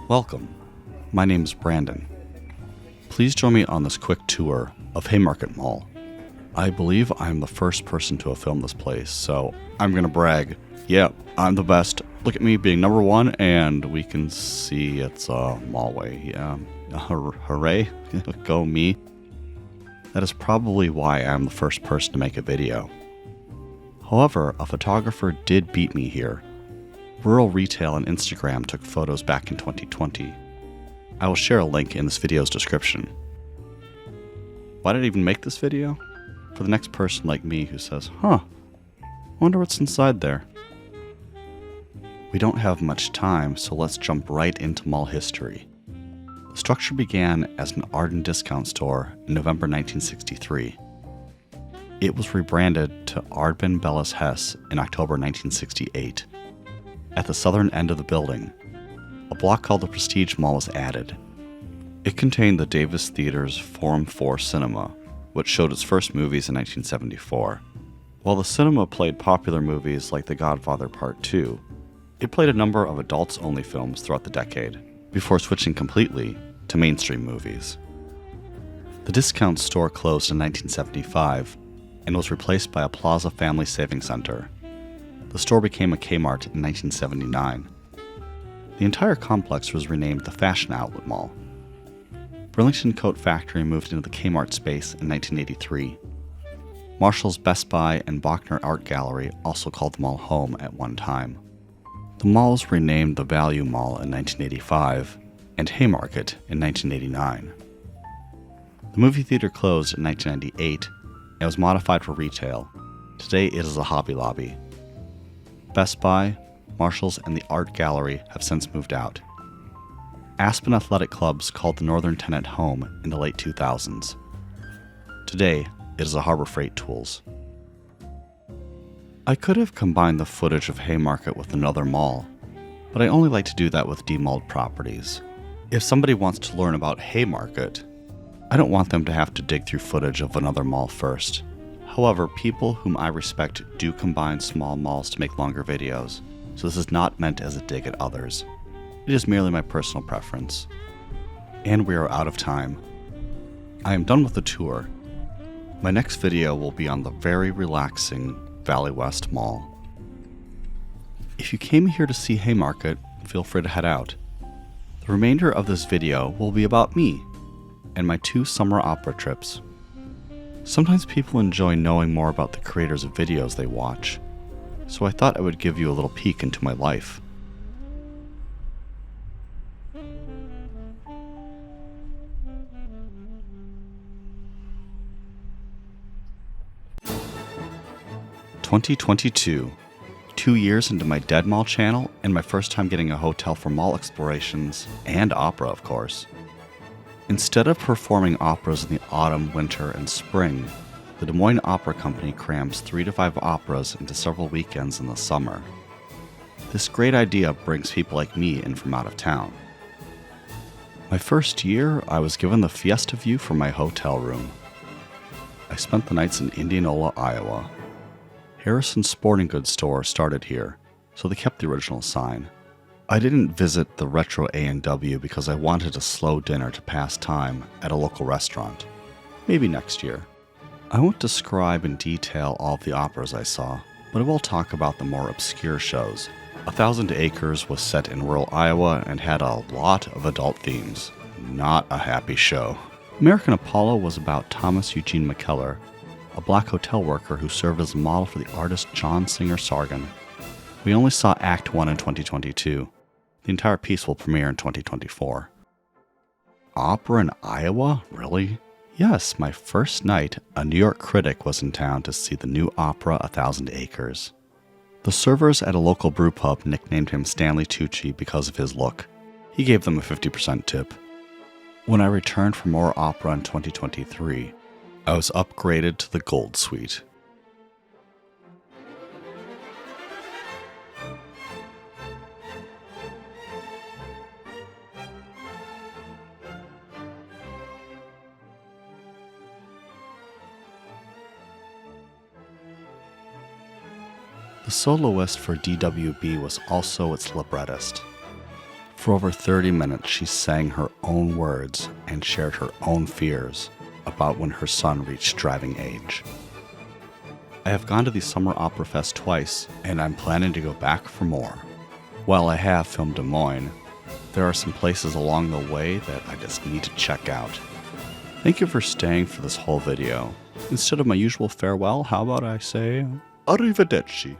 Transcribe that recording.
Welcome. My name is Brandon. Please join me on this quick tour of Haymarket Mall. I believe I'm the first person to have filmed this place, so I'm going to brag. Yeah, I'm the best. Look at me being number one, and we can see it's a mallway. Yeah, hooray. Go me. That is probably why I'm the first person to make a video. However, a photographer did beat me here. Rural Retail and Instagram took photos back in 2020. I will share a link in this video's description. Why did I even make this video? For the next person like me who says, wonder what's inside there. We don't have much time, so let's jump right into mall history. The structure began as an Arden discount store in November 1963. It was rebranded to Ardben Bellis Hess in October 1968. At the southern end of the building, a block called the Prestige Mall was added. It contained the Davis Theater's Forum 4 Cinema, which showed its first movies in 1974. While the cinema played popular movies like The Godfather Part 2, it played a number of adults-only films throughout the decade, before switching completely to mainstream movies. The discount store closed in 1975 and was replaced by a Plaza Family Savings Center. The store became a Kmart in 1979. The entire complex was renamed the Fashion Outlet Mall. Burlington Coat Factory moved into the Kmart space in 1983. Marshall's, Best Buy, and Bachner Art Gallery also called the mall home at one time. The mall was renamed the Value Mall in 1985 and Haymarket in 1989. The movie theater closed in 1998 and was modified for retail. Today it is a Hobby Lobby. Best Buy, Marshall's, and the Art Gallery have since moved out. Aspen Athletic Clubs called the Northern Tenant home in the late 2000s. Today, it is a Harbor Freight Tools. I could have combined the footage of Haymarket with another mall, but I only like to do that with demalled properties. If somebody wants to learn about Haymarket, I don't want them to have to dig through footage of another mall first. However, people whom I respect do combine small malls to make longer videos, so this is not meant as a dig at others. It is merely my personal preference. And we are out of time. I am done with the tour. My next video will be on the very relaxing Valley West Mall. If you came here to see Haymarket, feel free to head out. The remainder of this video will be about me and my 2 summer opera trips. Sometimes people enjoy knowing more about the creators of videos they watch, so I thought I would give you a little peek into my life. (2022) 2 years into my Dead Mall channel and my first time getting a hotel for mall explorations and opera, of course. Instead of performing operas in the autumn, winter, and spring, the Des Moines Opera Company crams 3 to 5 operas into several weekends in the summer. This great idea brings people like me in from out of town. My first year, I was given the Fiesta view from my hotel room. I spent the nights in Indianola, Iowa. Harrison's Sporting Goods store started here, so they kept the original sign. I didn't visit the retro A&W because I wanted a slow dinner to pass time at a local restaurant. Maybe next year. I won't describe in detail all of the operas I saw, but I will talk about the more obscure shows. 1,000 Acres was set in rural Iowa and had a lot of adult themes. Not a happy show. American Apollo was about Thomas Eugene McKellar, a black hotel worker who served as a model for the artist John Singer Sargent. We only saw Act 1 in 2022. The entire piece will premiere in 2024. Opera in Iowa? Really? Yes, my first night, a New York critic was in town to see the new opera 1,000 Acres. The servers at a local brew pub nicknamed him Stanley Tucci because of his look. He gave them a 50% tip. When I returned for more opera in 2023, I was upgraded to the Gold Suite. The soloist for DWB was also its librettist. For over 30 minutes, she sang her own words and shared her own fears about when her son reached driving age. I have gone to the Summer Opera Fest twice, and I'm planning to go back for more. While I have filmed Des Moines, there are some places along the way that I just need to check out. Thank you for staying for this whole video. Instead of my usual farewell, how about I say arrivederci?